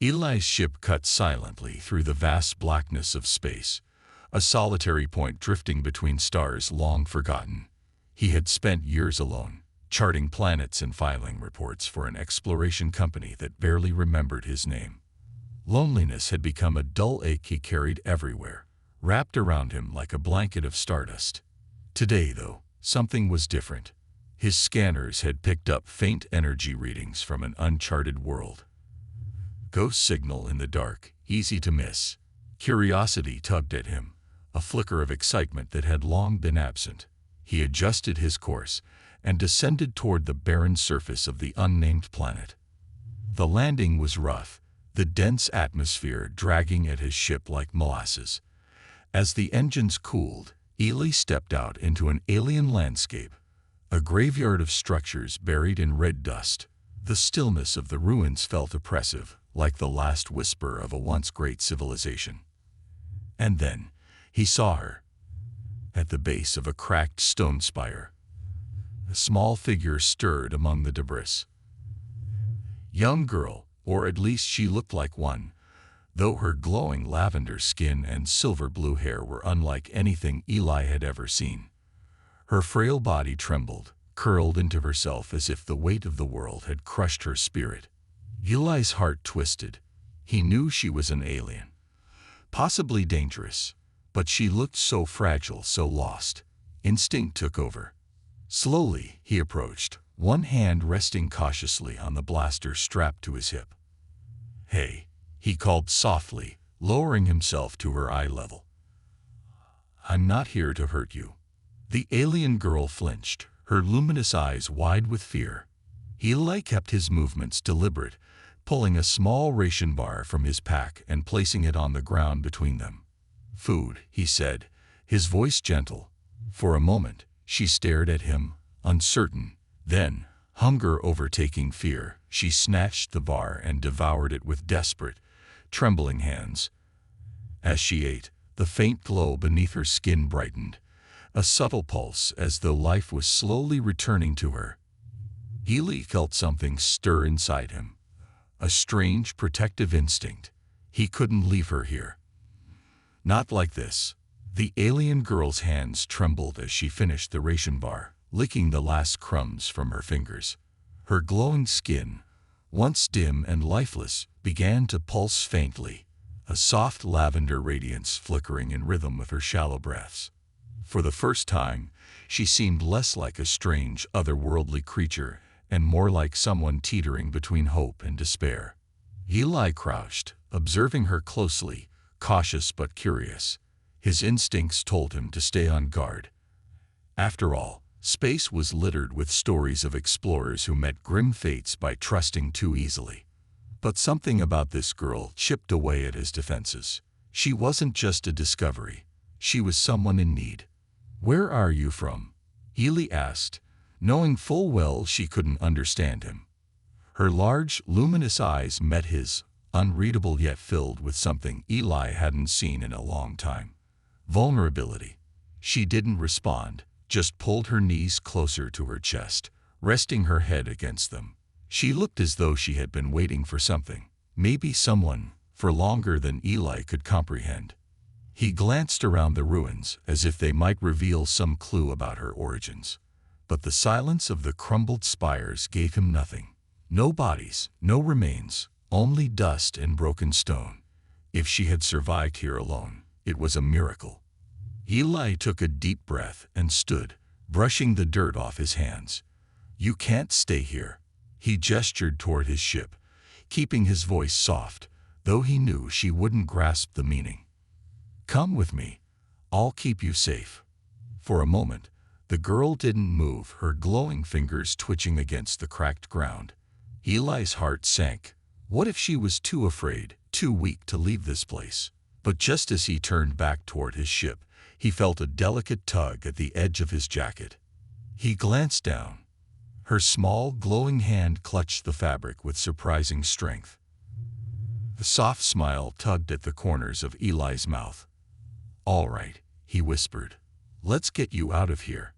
Eli's ship cut silently through the vast blackness of space, a solitary point drifting between stars long forgotten. He had spent years alone, charting planets and filing reports for an exploration company that barely remembered his name. Loneliness had become a dull ache he carried everywhere, wrapped around him like a blanket of stardust. Today, though, something was different. His scanners had picked up faint energy readings from an uncharted world. Ghost signal in the dark, easy to miss. Curiosity tugged at him, a flicker of excitement that had long been absent. He adjusted his course and descended toward the barren surface of the unnamed planet. The landing was rough, the dense atmosphere dragging at his ship like molasses. As the engines cooled, Eli stepped out into an alien landscape, a graveyard of structures buried in red dust. The stillness of the ruins felt oppressive, like the last whisper of a once great civilization. And then, he saw her. At the base of a cracked stone spire, a small figure stirred among the debris. Young girl, or at least she looked like one, though her glowing lavender skin and silver blue hair were unlike anything Eli had ever seen. Her frail body trembled, curled into herself as if the weight of the world had crushed her spirit. Eli's heart twisted. He knew she was an alien, possibly dangerous, but she looked so fragile, so lost. Instinct took over. Slowly, he approached, one hand resting cautiously on the blaster strapped to his hip. "Hey," he called softly, lowering himself to her eye level. "I'm not here to hurt you." The alien girl flinched, her luminous eyes wide with fear. Eli kept his movements deliberate, pulling a small ration bar from his pack and placing it on the ground between them. "Food," he said, his voice gentle. For a moment, she stared at him, uncertain. Then, hunger overtaking fear, she snatched the bar and devoured it with desperate, trembling hands. As she ate, the faint glow beneath her skin brightened, a subtle pulse as though life was slowly returning to her. Eli felt something stir inside him, a strange protective instinct. He couldn't leave her here. Not like this. The alien girl's hands trembled as she finished the ration bar, licking the last crumbs from her fingers. Her glowing skin, once dim and lifeless, began to pulse faintly, a soft lavender radiance flickering in rhythm with her shallow breaths. For the first time, she seemed less like a strange, otherworldly creature and more like someone teetering between hope and despair. Eli crouched, observing her closely, cautious but curious. His instincts told him to stay on guard. After all, space was littered with stories of explorers who met grim fates by trusting too easily. But something about this girl chipped away at his defenses. She wasn't just a discovery. She was someone in need. "Where are you from?" Eli asked, knowing full well she couldn't understand him. Her large, luminous eyes met his, unreadable yet filled with something Eli hadn't seen in a long time. Vulnerability. She didn't respond, just pulled her knees closer to her chest, resting her head against them. She looked as though she had been waiting for something, maybe someone, for longer than Eli could comprehend. He glanced around the ruins as if they might reveal some clue about her origins. But the silence of the crumbled spires gave him nothing. No bodies, no remains, only dust and broken stone. If she had survived here alone, it was a miracle. Eli took a deep breath and stood, brushing the dirt off his hands. "You can't stay here." He gestured toward his ship, keeping his voice soft, though he knew she wouldn't grasp the meaning. "Come with me. I'll keep you safe." For a moment, the girl didn't move, her glowing fingers twitching against the cracked ground. Eli's heart sank. What if she was too afraid, too weak to leave this place? But just as he turned back toward his ship, he felt a delicate tug at the edge of his jacket. He glanced down. Her small, glowing hand clutched the fabric with surprising strength. A soft smile tugged at the corners of Eli's mouth. "All right," he whispered. "Let's get you out of here."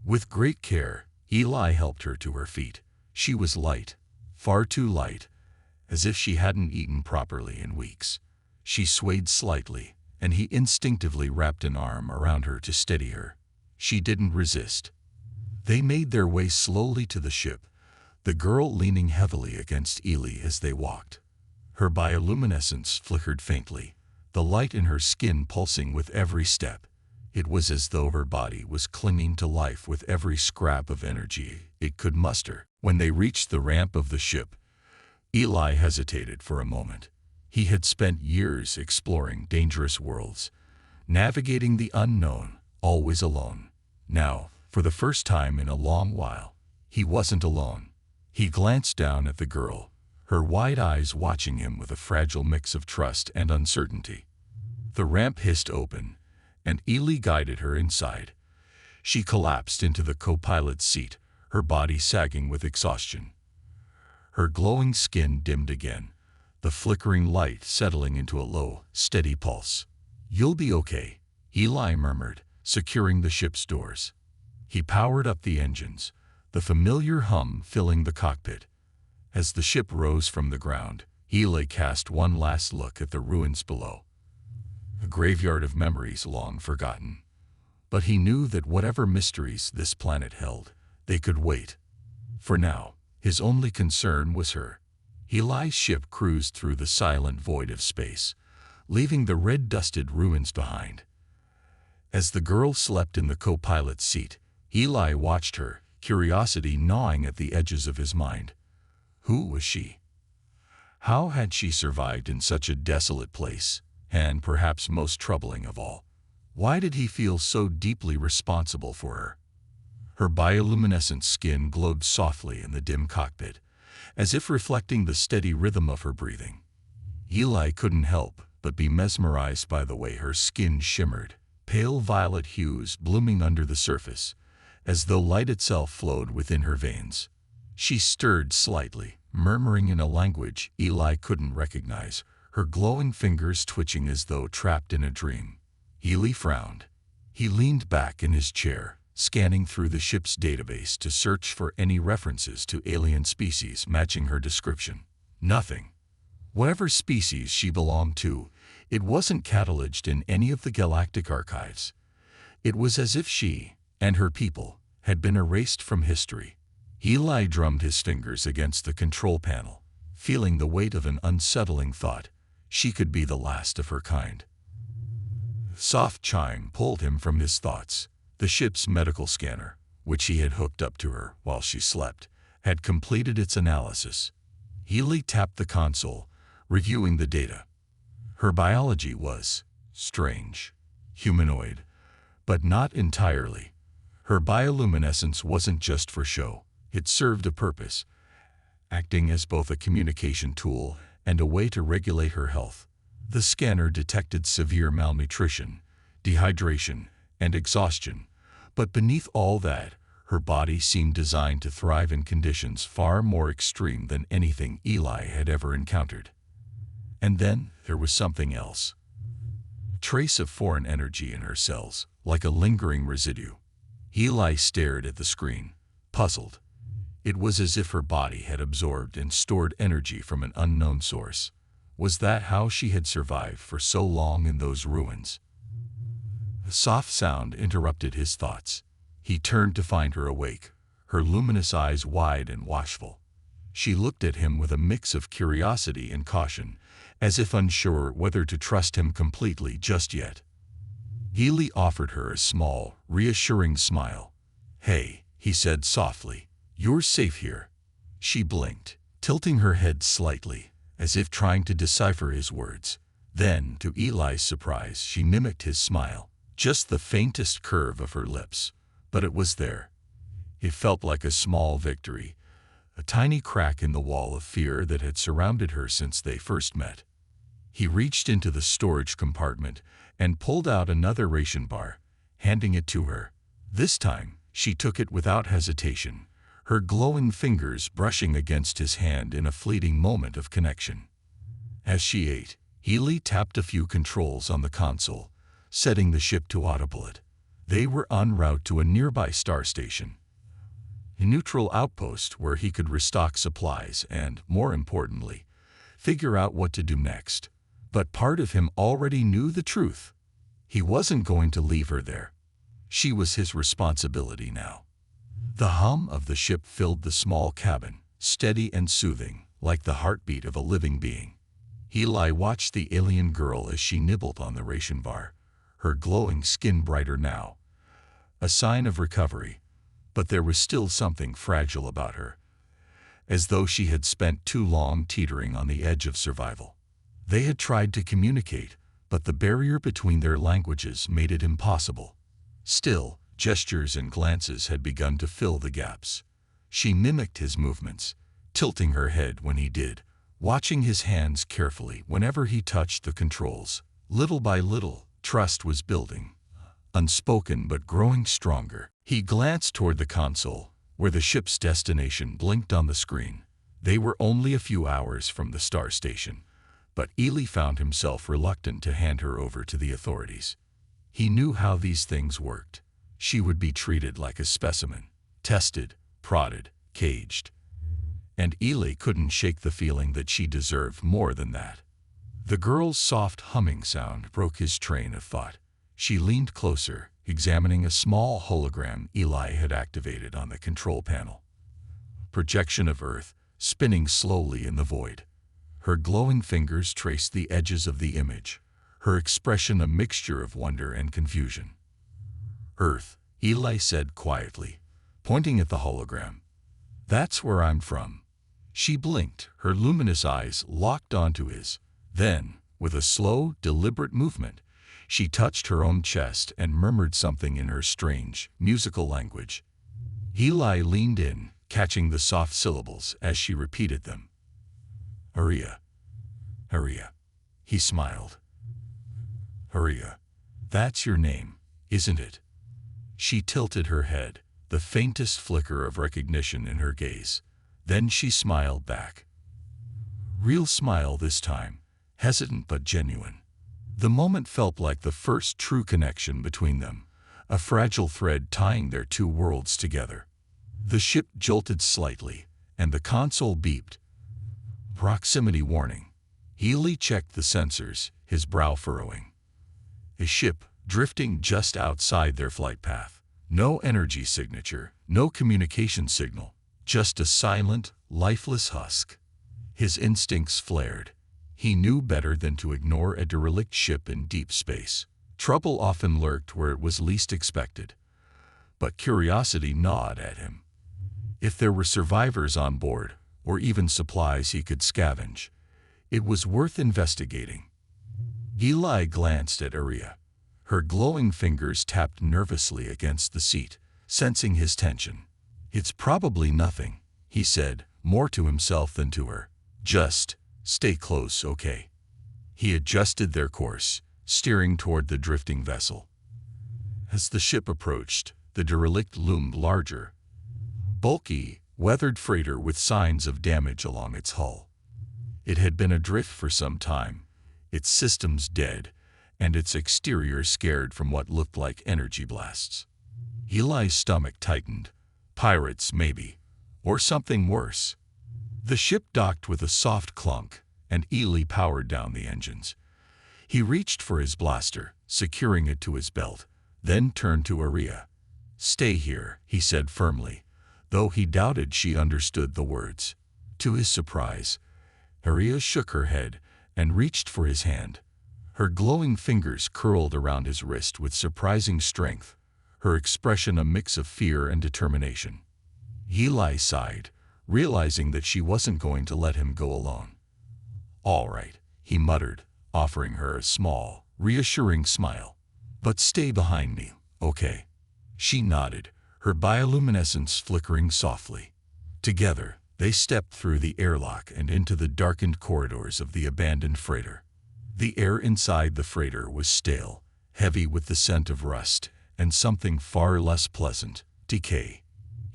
With great care, Eli helped her to her feet. She was light, far too light, as if she hadn't eaten properly in weeks. She swayed slightly, and he instinctively wrapped an arm around her to steady her. She didn't resist. They made their way slowly to the ship, the girl leaning heavily against Ely as they walked. Her bioluminescence flickered faintly, the light in her skin pulsing with every step. It was as though her body was clinging to life with every scrap of energy it could muster. When they reached the ramp of the ship, Ely hesitated for a moment. He had spent years exploring dangerous worlds, navigating the unknown, always alone. Now, for the first time in a long while, he wasn't alone. He glanced down at the girl, her wide eyes watching him with a fragile mix of trust and uncertainty. The ramp hissed open, and Ely guided her inside. She collapsed into the co-pilot's seat, her body sagging with exhaustion. Her glowing skin dimmed again, the flickering light settling into a low, steady pulse. "You'll be okay," Ely murmured, securing the ship's doors. He powered up the engines, the familiar hum filling the cockpit. As the ship rose from the ground, Ely cast one last look at the ruins below. A graveyard of memories long forgotten. But he knew that whatever mysteries this planet held, they could wait. For now, his only concern was her. Ely's ship cruised through the silent void of space, leaving the red-dusted ruins behind. As the girl slept in the co-pilot's seat, Ely watched her, curiosity gnawing at the edges of his mind. Who was she? How had she survived in such a desolate place? And perhaps most troubling of all, why did he feel so deeply responsible for her? Her bioluminescent skin glowed softly in the dim cockpit, as if reflecting the steady rhythm of her breathing. Ely couldn't help but be mesmerized by the way her skin shimmered, pale violet hues blooming under the surface, as though light itself flowed within her veins. She stirred slightly, murmuring in a language Ely couldn't recognize, her glowing fingers twitching as though trapped in a dream. Ely frowned. He leaned back in his chair, scanning through the ship's database to search for any references to alien species matching her description. Nothing. Whatever species she belonged to, it wasn't cataloged in any of the galactic archives. It was as if she, and her people, had been erased from history. Ely drummed his fingers against the control panel, feeling the weight of an unsettling thought. She could be the last of her kind. A soft chime pulled him from his thoughts. The ship's medical scanner, which he had hooked up to her while she slept, had completed its analysis. Ely tapped the console, reviewing the data. Her biology was strange, humanoid, but not entirely. Her bioluminescence wasn't just for show. It served a purpose, acting as both a communication tool and a way to regulate her health. The scanner detected severe malnutrition, dehydration, and exhaustion, but beneath all that, her body seemed designed to thrive in conditions far more extreme than anything Ely had ever encountered. And then there was something else. A trace of foreign energy in her cells, like a lingering residue. Ely stared at the screen, puzzled. It was as if her body had absorbed and stored energy from an unknown source. Was that how she had survived for so long in those ruins? A soft sound interrupted his thoughts. He turned to find her awake, her luminous eyes wide and watchful. She looked at him with a mix of curiosity and caution, as if unsure whether to trust him completely just yet. Ely offered her a small, reassuring smile. "Hey," he said softly, "you're safe here." She blinked, tilting her head slightly, as if trying to decipher his words. Then, to Eli's surprise, she mimicked his smile, just the faintest curve of her lips. But it was there. It felt like a small victory, a tiny crack in the wall of fear that had surrounded her since they first met. He reached into the storage compartment and pulled out another ration bar, handing it to her. This time, she took it without hesitation, her glowing fingers brushing against his hand in a fleeting moment of connection. As she ate, Ely tapped a few controls on the console, setting the ship to autopilot. They were en route to a nearby star station, a neutral outpost where he could restock supplies and, more importantly, figure out what to do next. But part of him already knew the truth. He wasn't going to leave her there. She was his responsibility now. The hum of the ship filled the small cabin, steady and soothing, like the heartbeat of a living being. Eli watched the alien girl as she nibbled on the ration bar, her glowing skin brighter now. A sign of recovery, but there was still something fragile about her, as though she had spent too long teetering on the edge of survival. They had tried to communicate, but the barrier between their languages made it impossible. Still, gestures and glances had begun to fill the gaps. She mimicked his movements, tilting her head when he did, watching his hands carefully whenever he touched the controls. Little by little, trust was building, unspoken but growing stronger. He glanced toward the console, where the ship's destination blinked on the screen. They were only a few hours from the star station, but Ely found himself reluctant to hand her over to the authorities. He knew how these things worked. She would be treated like a specimen, tested, prodded, caged. And Ely couldn't shake the feeling that she deserved more than that. The girl's soft humming sound broke his train of thought. She leaned closer, examining a small hologram Eli had activated on the control panel. Projection of Earth, spinning slowly in the void. Her glowing fingers traced the edges of the image, her expression a mixture of wonder and confusion. Earth, Eli said quietly, pointing at the hologram. That's where I'm from. She blinked, her luminous eyes locked onto his. Then, with a slow, deliberate movement, she touched her own chest and murmured something in her strange, musical language. Eli leaned in, catching the soft syllables as she repeated them. Aria. Aria. He smiled. Aria. That's your name, isn't it? She tilted her head, the faintest flicker of recognition in her gaze. Then she smiled back. Real smile this time, hesitant but genuine. The moment felt like the first true connection between them, a fragile thread tying their two worlds together. The ship jolted slightly, and the console beeped. Proximity warning. Healy checked the sensors, his brow furrowing. A ship, drifting just outside their flight path. No energy signature, no communication signal, just a silent, lifeless husk. His instincts flared. He knew better than to ignore a derelict ship in deep space. Trouble often lurked where it was least expected. But curiosity gnawed at him. If there were survivors on board, or even supplies he could scavenge, it was worth investigating. Eli glanced at Aria. Her glowing fingers tapped nervously against the seat, sensing his tension. It's probably nothing, he said, more to himself than to her. Just stay close, okay? He adjusted their course, steering toward the drifting vessel. As the ship approached, the derelict loomed larger. Bulky, weathered freighter with signs of damage along its hull. It had been adrift for some time, its systems dead, and its exterior scared from what looked like energy blasts. Eli's stomach tightened. Pirates, maybe. Or something worse. The ship docked with a soft clunk, and Ely powered down the engines. He reached for his blaster, securing it to his belt, then turned to Aria. Stay here, he said firmly, though he doubted she understood the words. To his surprise, Aria shook her head and reached for his hand. Her glowing fingers curled around his wrist with surprising strength, her expression a mix of fear and determination. Eli sighed, realizing that she wasn't going to let him go alone. All right, he muttered, offering her a small, reassuring smile. But stay behind me, okay? She nodded, her bioluminescence flickering softly. Together, they stepped through the airlock and into the darkened corridors of the abandoned freighter. The air inside the freighter was stale, heavy with the scent of rust, and something far less pleasant, decay.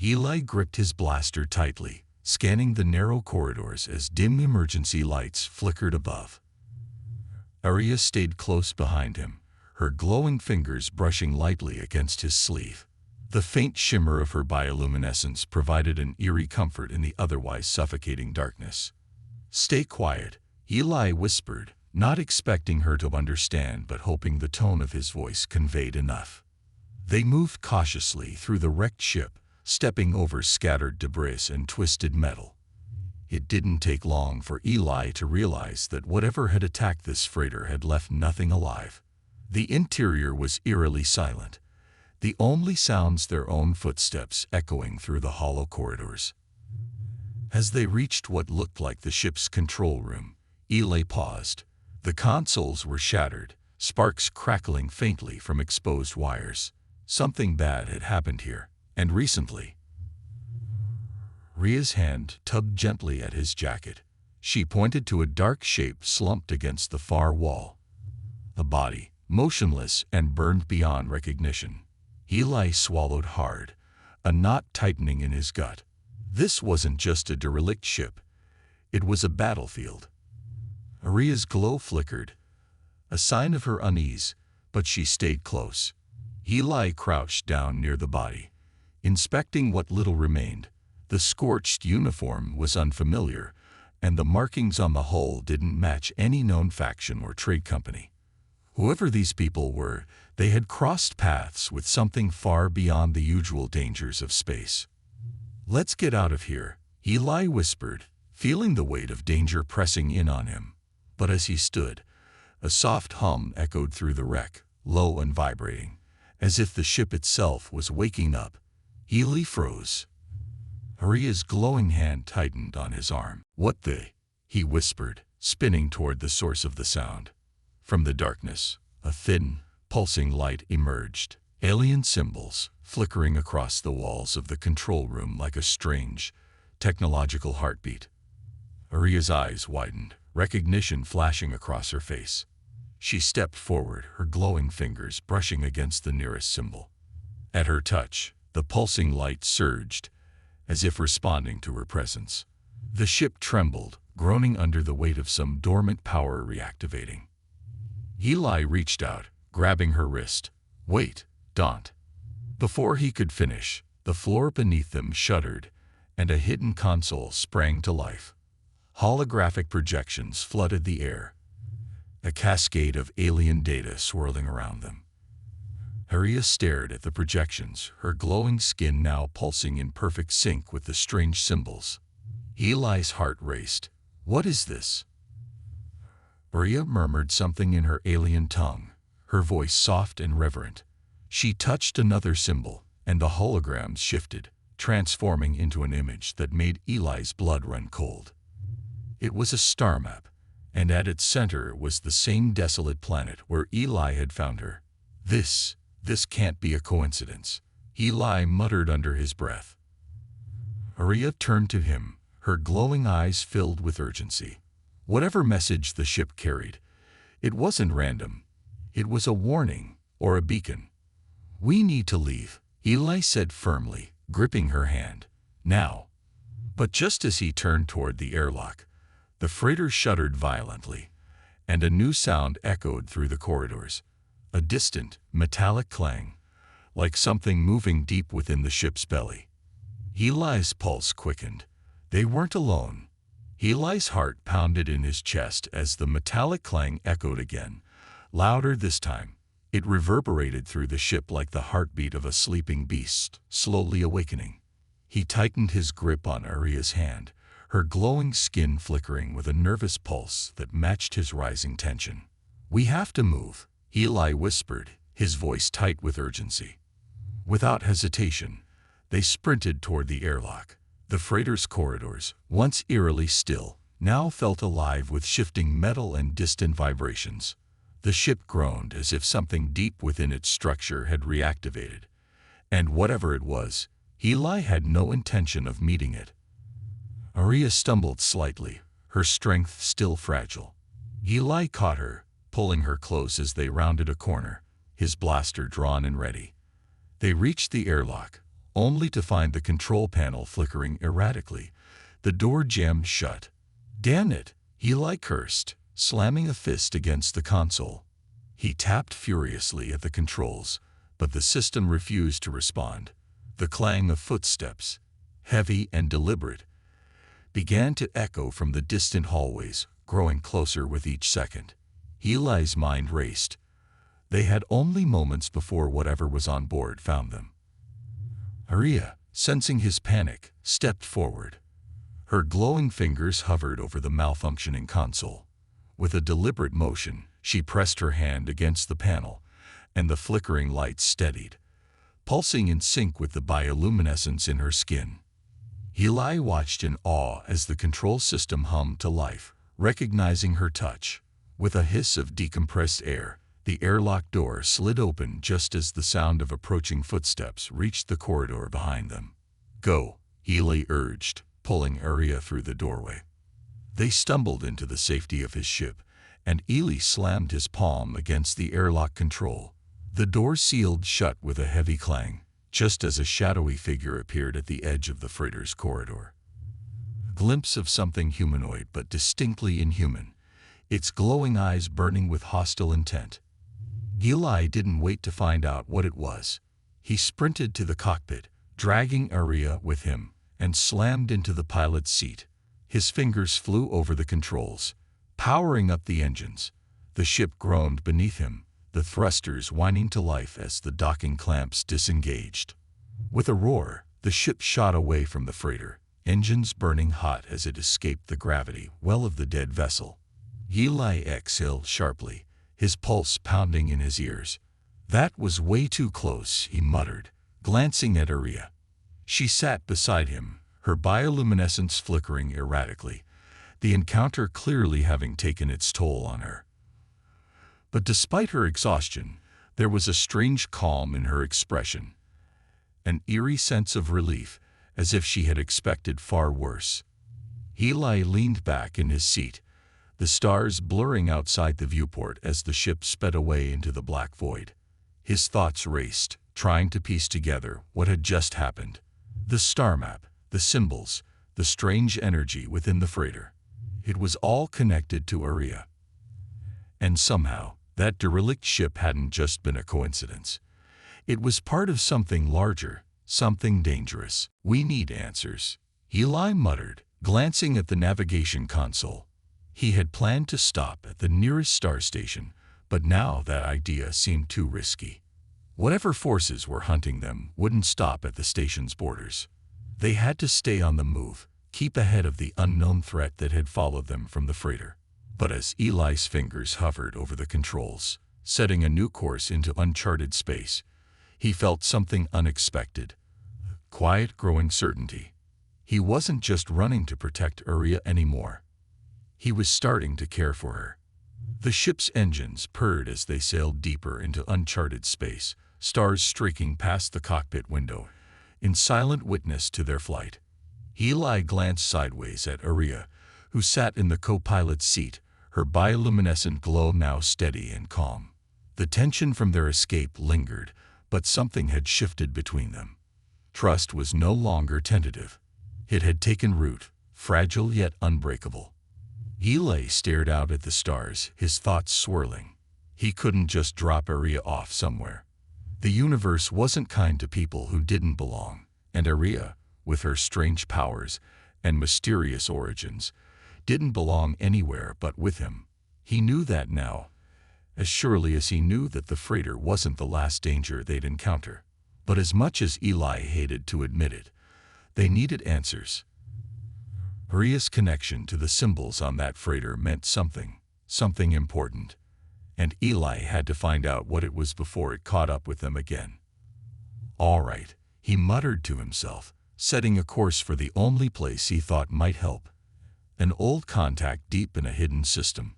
Eli gripped his blaster tightly, scanning the narrow corridors as dim emergency lights flickered above. Aria stayed close behind him, her glowing fingers brushing lightly against his sleeve. The faint shimmer of her bioluminescence provided an eerie comfort in the otherwise suffocating darkness. Stay quiet, Eli whispered, not expecting her to understand but hoping the tone of his voice conveyed enough. They moved cautiously through the wrecked ship, stepping over scattered debris and twisted metal. It didn't take long for Eli to realize that whatever had attacked this freighter had left nothing alive. The interior was eerily silent, the only sounds their own footsteps echoing through the hollow corridors. As they reached what looked like the ship's control room, Eli paused. The consoles were shattered, sparks crackling faintly from exposed wires. Something bad had happened here, and recently. Rhea's hand tugged gently at his jacket. She pointed to a dark shape slumped against the far wall. A body, motionless and burned beyond recognition. Eli swallowed hard, a knot tightening in his gut. This wasn't just a derelict ship. It was a battlefield. Rhea's glow flickered, a sign of her unease, but she stayed close. Eli crouched down near the body, inspecting what little remained. The scorched uniform was unfamiliar, and the markings on the hull didn't match any known faction or trade company. Whoever these people were, they had crossed paths with something far beyond the usual dangers of space. "Let's get out of here," Eli whispered, feeling the weight of danger pressing in on him. But as he stood, a soft hum echoed through the wreck, low and vibrating, as if the ship itself was waking up. Eli froze. Rhea's glowing hand tightened on his arm. "What the?" he whispered, spinning toward the source of the sound. From the darkness, a thin, pulsing light emerged. Alien symbols flickering across the walls of the control room like a strange, technological heartbeat. Rhea's eyes widened, recognition flashing across her face. She stepped forward, her glowing fingers brushing against the nearest symbol. At her touch, the pulsing light surged, as if responding to her presence. The ship trembled, groaning under the weight of some dormant power reactivating. Eli reached out, grabbing her wrist. "Wait, don't." Before he could finish, the floor beneath them shuddered, and a hidden console sprang to life. Holographic projections flooded the air, a cascade of alien data swirling around them. Rhea stared at the projections, her glowing skin now pulsing in perfect sync with the strange symbols. Eli's heart raced. "What is this?" Rhea murmured something in her alien tongue, her voice soft and reverent. She touched another symbol, and the holograms shifted, transforming into an image that made Eli's blood run cold. It was a star map, and at its center was the same desolate planet where Eli had found her. This can't be a coincidence," Eli muttered under his breath. Rhea turned to him, her glowing eyes filled with urgency. Whatever message the ship carried, it wasn't random. It was a warning, or a beacon. "We need to leave," Eli said firmly, gripping her hand. "Now." But just as he turned toward the airlock, the freighter shuddered violently, and a new sound echoed through the corridors. A distant, metallic clang, like something moving deep within the ship's belly. Eli's pulse quickened. They weren't alone. Eli's heart pounded in his chest as the metallic clang echoed again, louder this time. It reverberated through the ship like the heartbeat of a sleeping beast, slowly awakening. He tightened his grip on Rhea's hand, her glowing skin flickering with a nervous pulse that matched his rising tension. "We have to move," Eli whispered, his voice tight with urgency. Without hesitation, they sprinted toward the airlock. The freighter's corridors, once eerily still, now felt alive with shifting metal and distant vibrations. The ship groaned as if something deep within its structure had reactivated. And whatever it was, Eli had no intention of meeting it. Rhea stumbled slightly, her strength still fragile. Eli caught her, pulling her close as they rounded a corner, his blaster drawn and ready. They reached the airlock, only to find the control panel flickering erratically. The door jammed shut. "Damn it," Eli cursed, slamming a fist against the console. He tapped furiously at the controls, but the system refused to respond. The clang of footsteps, heavy and deliberate, began to echo from the distant hallways, growing closer with each second. Eli's mind raced. They had only moments before whatever was on board found them. Aria, sensing his panic, stepped forward. Her glowing fingers hovered over the malfunctioning console. With a deliberate motion, she pressed her hand against the panel, and the flickering lights steadied, pulsing in sync with the bioluminescence in her skin. Eli watched in awe as the control system hummed to life, recognizing her touch. With a hiss of decompressed air, the airlock door slid open just as the sound of approaching footsteps reached the corridor behind them. "Go," Eli urged, pulling Aria through the doorway. They stumbled into the safety of his ship, and Eli slammed his palm against the airlock control. The door sealed shut with a heavy clang, just as a shadowy figure appeared at the edge of the freighter's corridor. A glimpse of something humanoid but distinctly inhuman, its glowing eyes burning with hostile intent. Eli didn't wait to find out what it was. He sprinted to the cockpit, dragging Aria with him, and slammed into the pilot's seat. His fingers flew over the controls, powering up the engines. The ship groaned beneath him, the thrusters whining to life as the docking clamps disengaged. With a roar, the ship shot away from the freighter, engines burning hot as it escaped the gravity well of the dead vessel. Eli exhaled sharply, his pulse pounding in his ears. "That was way too close," he muttered, glancing at Aria. She sat beside him, her bioluminescence flickering erratically, the encounter clearly having taken its toll on her. But despite her exhaustion, there was a strange calm in her expression, an eerie sense of relief, as if she had expected far worse. Eli leaned back in his seat, the stars blurring outside the viewport as the ship sped away into the black void. His thoughts raced, trying to piece together what had just happened. The star map, the symbols, the strange energy within the freighter. It was all connected to Aria. And somehow, that derelict ship hadn't just been a coincidence. It was part of something larger, something dangerous. "We need answers," Eli muttered, glancing at the navigation console. He had planned to stop at the nearest star station, but now that idea seemed too risky. Whatever forces were hunting them wouldn't stop at the station's borders. They had to stay on the move, keep ahead of the unknown threat that had followed them from the freighter. But as Eli's fingers hovered over the controls, setting a new course into uncharted space, he felt something unexpected. Quiet, growing certainty. He wasn't just running to protect Aria anymore. He was starting to care for her. The ship's engines purred as they sailed deeper into uncharted space, stars streaking past the cockpit window, in silent witness to their flight. Eli glanced sideways at Aria, who sat in the co-pilot's seat, her bioluminescent glow now steady and calm. The tension from their escape lingered, but something had shifted between them. Trust was no longer tentative. It had taken root, fragile yet unbreakable. Eli stared out at the stars, his thoughts swirling. He couldn't just drop Aria off somewhere. The universe wasn't kind to people who didn't belong, and Aria, with her strange powers and mysterious origins, didn't belong anywhere but with him. He knew that now, as surely as he knew that the freighter wasn't the last danger they'd encounter. But as much as Eli hated to admit it, they needed answers. Aria's connection to the symbols on that freighter meant something important, and Eli had to find out what it was before it caught up with them again. "All right," he muttered to himself, setting a course for the only place he thought might help. An old contact deep in a hidden system,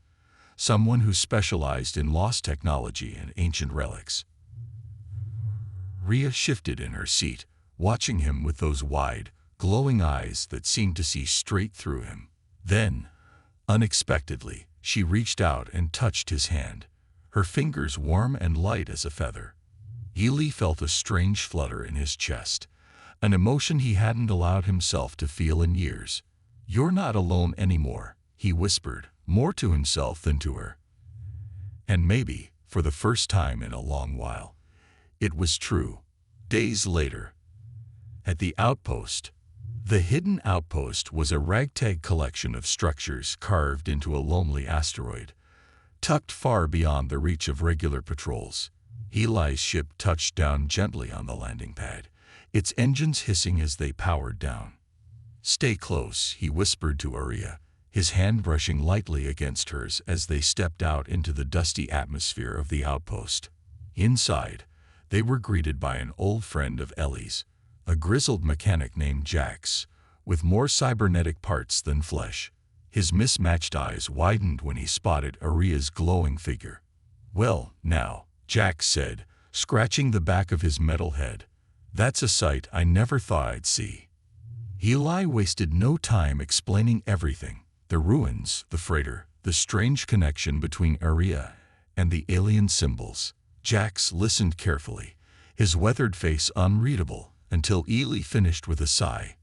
someone who specialized in lost technology and ancient relics. Aria shifted in her seat, watching him with those wide, glowing eyes that seemed to see straight through him. Then, unexpectedly, she reached out and touched his hand, her fingers warm and light as a feather. Eli felt a strange flutter in his chest, an emotion he hadn't allowed himself to feel in years. "You're not alone anymore," he whispered, more to himself than to her. And maybe, for the first time in a long while, it was true. Days later, at the outpost, The hidden outpost was a ragtag collection of structures carved into a lonely asteroid, tucked far beyond the reach of regular patrols. Eli's ship touched down gently on the landing pad, its engines hissing as they powered down. "Stay close," he whispered to Aria, his hand brushing lightly against hers as they stepped out into the dusty atmosphere of the outpost. Inside, they were greeted by an old friend of Ellie's, a grizzled mechanic named Jax, with more cybernetic parts than flesh. His mismatched eyes widened when he spotted Aria's glowing figure. "Well, now," Jax said, scratching the back of his metal head, "that's a sight I never thought I'd see." Eli wasted no time explaining everything: the ruins, the freighter, the strange connection between Aria and the alien symbols. Jax listened carefully, his weathered face unreadable, until Eli finished with a sigh.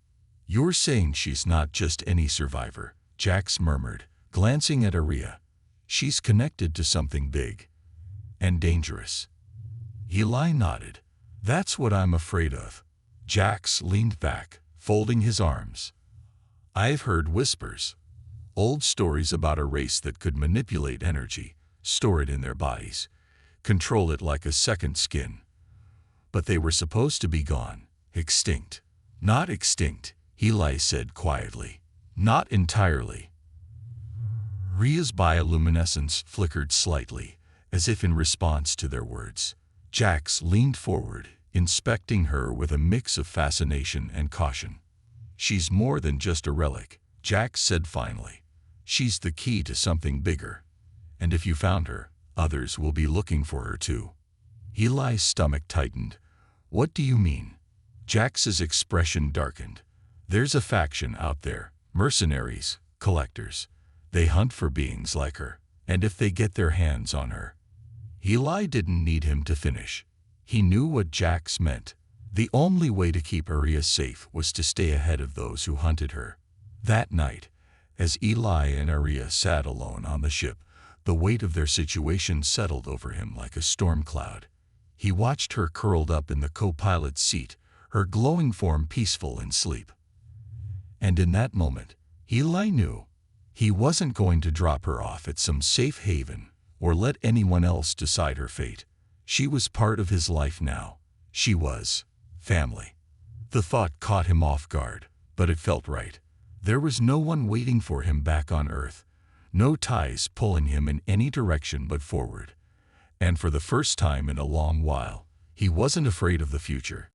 "You're saying she's not just any survivor," Jax murmured, glancing at Aria. "She's connected to something big and dangerous." Eli nodded. "That's what I'm afraid of." Jax leaned back, folding his arms. "I've heard whispers, old stories about a race that could manipulate energy, store it in their bodies, control it like a second skin. But they were supposed to be gone, extinct." "Not extinct," Eli said quietly. "Not entirely." Ria's bioluminescence flickered slightly, as if in response to their words. Jax leaned forward, inspecting her with a mix of fascination and caution. "She's more than just a relic," Jax said finally. "She's the key to something bigger. And if you found her, others will be looking for her too." Eli's stomach tightened. "What do you mean?" Jax's expression darkened. "There's a faction out there, mercenaries, collectors. They hunt for beings like her, and if they get their hands on her—" Eli didn't need him to finish. He knew what Jax meant. The only way to keep Aria safe was to stay ahead of those who hunted her. That night, as Eli and Aria sat alone on the ship, the weight of their situation settled over him like a storm cloud. He watched her curled up in the co-pilot's seat, her glowing form peaceful in sleep. And in that moment, Eli knew he wasn't going to drop her off at some safe haven or let anyone else decide her fate. She was part of his life now. She was family. The thought caught him off guard, but it felt right. There was no one waiting for him back on Earth, no ties pulling him in any direction but forward. And for the first time in a long while, he wasn't afraid of the future.